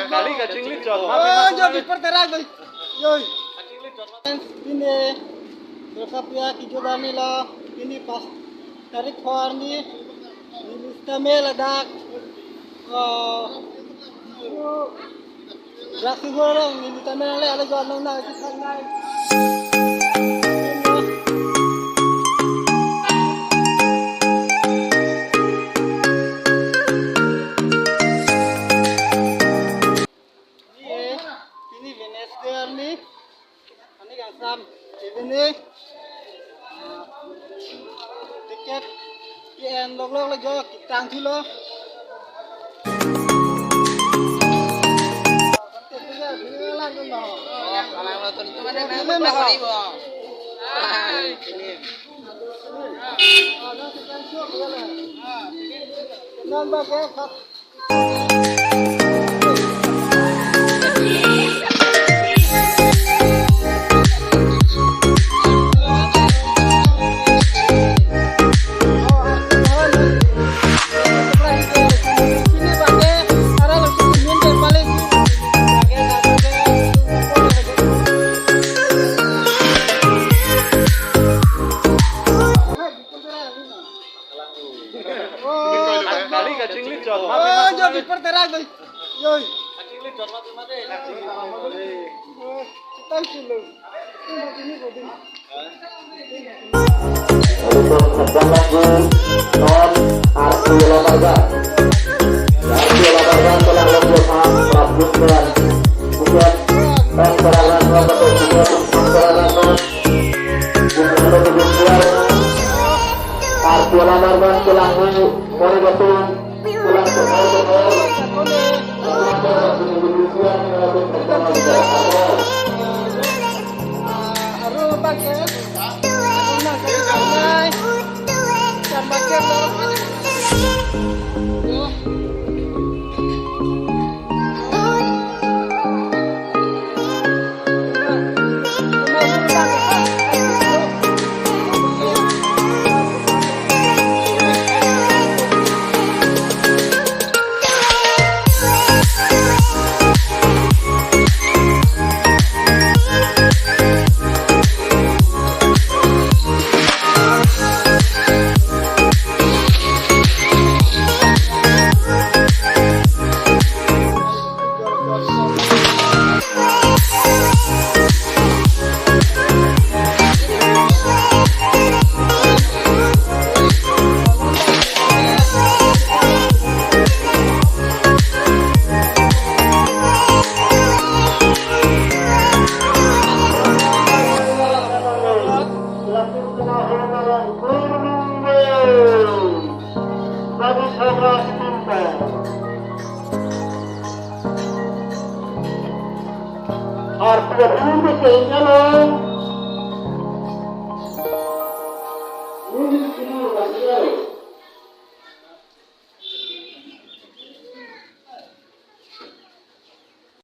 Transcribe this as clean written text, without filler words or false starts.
kali kacing licot. Jadi perterang deh. Yoi. Ini berkapia kijodan nila. Ini pas tarik khawar ni. Ini istamel adak. Raksi goreng ini tamel le ada jual nong na kisah nai. Ini Venezia ni. Ini yang sam. Ini tiket yang log lagi kita angkilo. Kali kacing licot. Jadi perterang deh. Yoi. Kacing licot mati. Cepat dulu. Ini boding. Sedang lagu non arti olahraga. Arti olahraga telah lompat melakukan bukan perangan atau perangan arti olahraga telah mulai betul telah arti ini kayaknya loh. Ini